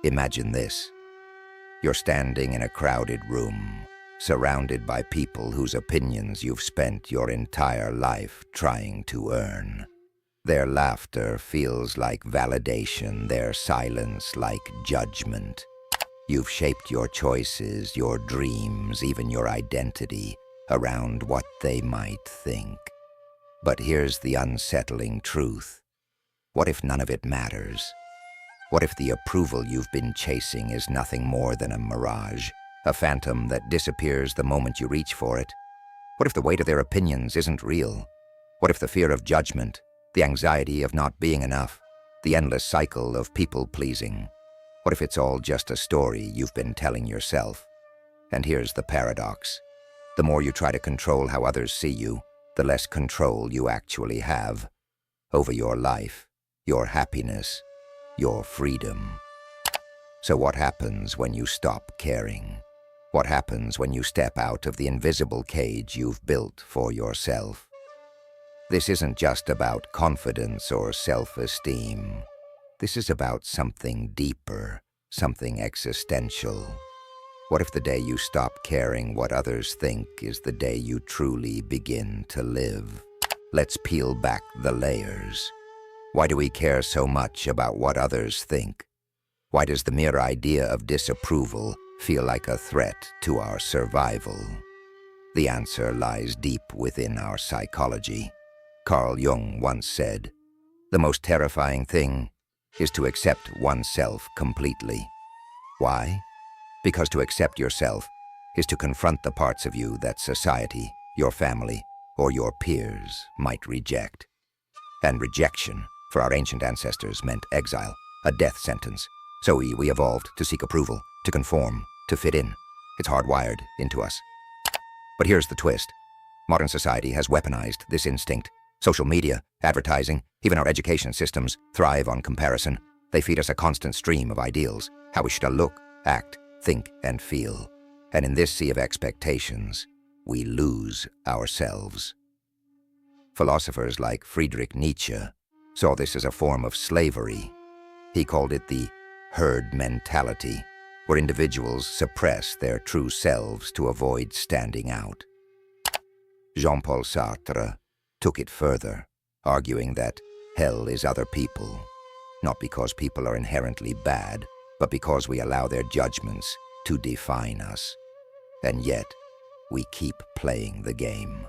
Imagine this. You're standing in a crowded room, surrounded by people whose opinions you've spent your entire life trying to earn. Their laughter feels like validation, their silence like judgment. You've shaped your choices, your dreams, even your identity around what they might think. But here's the unsettling truth. What if none of it matters? What if the approval you've been chasing is nothing more than a mirage, a phantom that disappears the moment you reach for it? What if the weight of their opinions isn't real? What if the fear of judgment, the anxiety of not being enough, the endless cycle of people-pleasing? What if it's all just a story you've been telling yourself? And here's the paradox. The more you try to control how others see you, the less control you actually have over your life, your happiness, your freedom. So what happens when you stop caring? What happens when you step out of the invisible cage you've built for yourself? This isn't just about confidence or self-esteem. This is about something deeper, something existential. What if the day you stop caring what others think is the day you truly begin to live? Let's peel back the layers. Why do we care so much about what others think? Why does the mere idea of disapproval feel like a threat to our survival? The answer lies deep within our psychology. Carl Jung once said, "The most terrifying thing is to accept oneself completely." Why? Because to accept yourself is to confront the parts of you that society, your family, or your peers might reject. And rejection, for our ancient ancestors, meant exile, a death sentence. So we evolved to seek approval, to conform, to fit in. It's hardwired into us. But here's the twist. Modern society has weaponized this instinct. Social media, advertising, even our education systems thrive on comparison. They feed us a constant stream of ideals, how we should look, act, think, and feel. And in this sea of expectations, we lose ourselves. Philosophers like Friedrich Nietzsche saw this as a form of slavery. He called it the herd mentality, where individuals suppress their true selves to avoid standing out. Jean-Paul Sartre took it further, arguing that hell is other people, not because people are inherently bad, but because we allow their judgments to define us. And yet, we keep playing the game.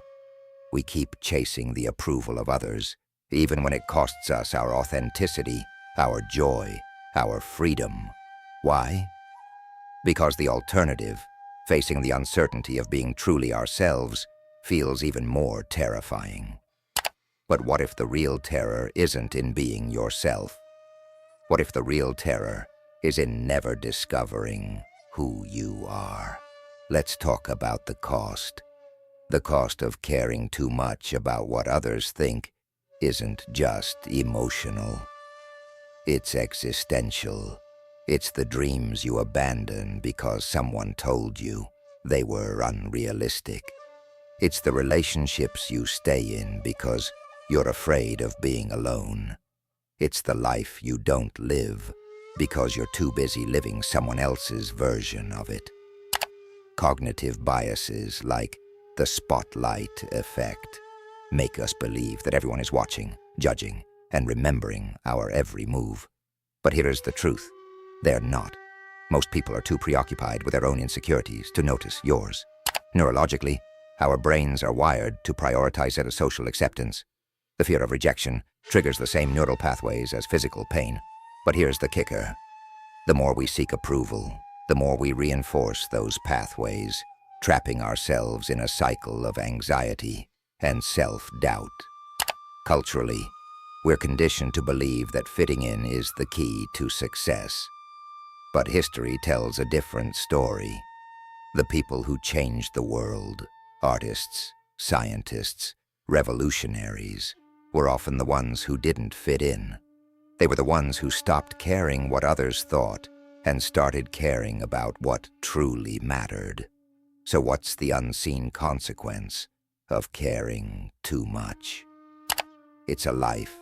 We keep chasing the approval of others, even when it costs us our authenticity, our joy, our freedom. Why? Because the alternative, facing the uncertainty of being truly ourselves, feels even more terrifying. But what if the real terror isn't in being yourself? What if the real terror is in never discovering who you are? Let's talk about the cost. The cost of caring too much about what others think isn't just emotional. It's existential. It's the dreams you abandon because someone told you they were unrealistic. It's the relationships you stay in because you're afraid of being alone. It's the life you don't live because you're too busy living someone else's version of it. Cognitive biases like the spotlight effect make us believe that everyone is watching, judging, and remembering our every move. But here's the truth. They're not. Most people are too preoccupied with their own insecurities to notice yours. Neurologically, our brains are wired to prioritize social acceptance. The fear of rejection triggers the same neural pathways as physical pain. But here's the kicker. The more we seek approval, the more we reinforce those pathways, trapping ourselves in a cycle of anxiety and self-doubt. Culturally, we're conditioned to believe that fitting in is the key to success. But history tells a different story. The people who changed the world, artists, scientists, revolutionaries, were often the ones who didn't fit in. They were the ones who stopped caring what others thought and started caring about what truly mattered. So what's the unseen consequence of caring too much? It's a life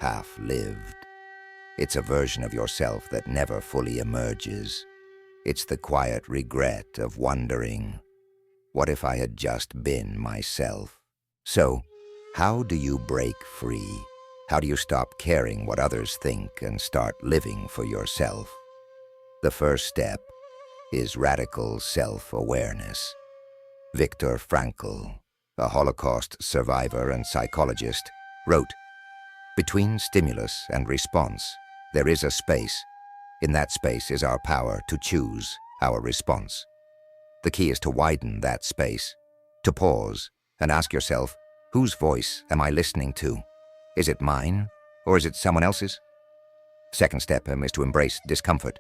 half lived. It's a version of yourself that never fully emerges. It's the quiet regret of wondering, what if I had just been myself? So, how do you break free? How do you stop caring what others think and start living for yourself? The first step is radical self-awareness. Viktor Frankl, a Holocaust survivor and psychologist, wrote, "Between stimulus and response, there is a space. In that space is our power to choose our response." The key is to widen that space, to pause and ask yourself, whose voice am I listening to? Is it mine, or is it someone else's? Second step is to embrace discomfort.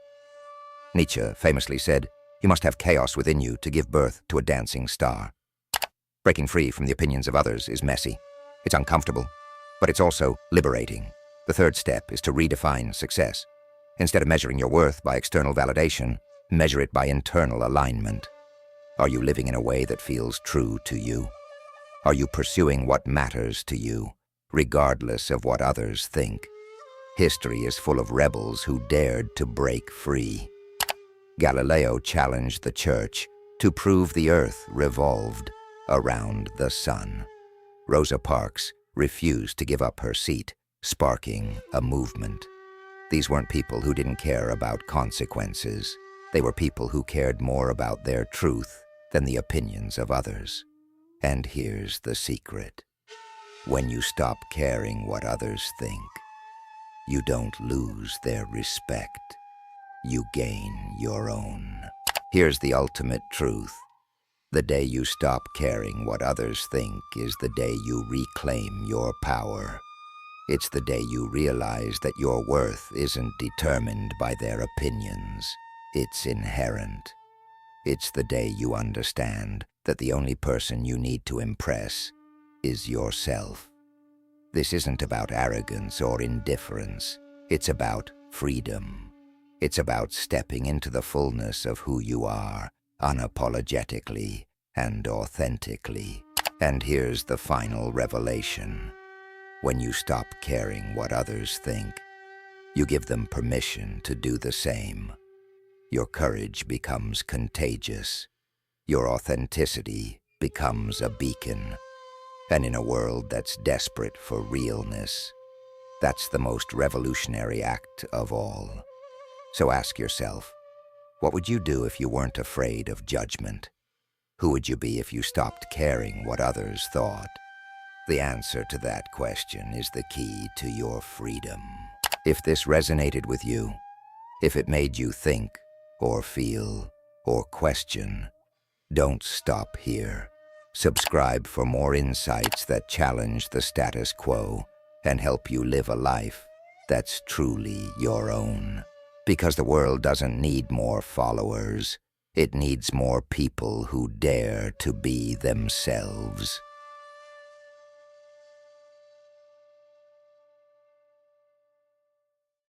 Nietzsche famously said, "You must have chaos within you to give birth to a dancing star." Breaking free from the opinions of others is messy. It's uncomfortable, but it's also liberating. The third step is to redefine success. Instead of measuring your worth by external validation, measure it by internal alignment. Are you living in a way that feels true to you? Are you pursuing what matters to you, regardless of what others think? History is full of rebels who dared to break free. Galileo challenged the church to prove the earth revolved around the sun. Rosa Parks refused to give up her seat, sparking a movement. These weren't people who didn't care about consequences. They were people who cared more about their truth than the opinions of others. And here's the secret. When you stop caring what others think, you don't lose their respect. You gain your own. Here's the ultimate truth. The day you stop caring what others think is the day you reclaim your power. It's the day you realize that your worth isn't determined by their opinions. It's inherent. It's the day you understand that the only person you need to impress is yourself. This isn't about arrogance or indifference. It's about freedom. It's about stepping into the fullness of who you are, unapologetically and authentically. And here's the final revelation. When you stop caring what others think, you give them permission to do the same. Your courage becomes contagious. Your authenticity becomes a beacon. And in a world that's desperate for realness, that's the most revolutionary act of all. So ask yourself, what would you do if you weren't afraid of judgment? Who would you be if you stopped caring what others thought? The answer to that question is the key to your freedom. If this resonated with you, if it made you think or feel or question, don't stop here. Subscribe for more insights that challenge the status quo and help you live a life that's truly your own. Because the world doesn't need more followers. It needs more people who dare to be themselves.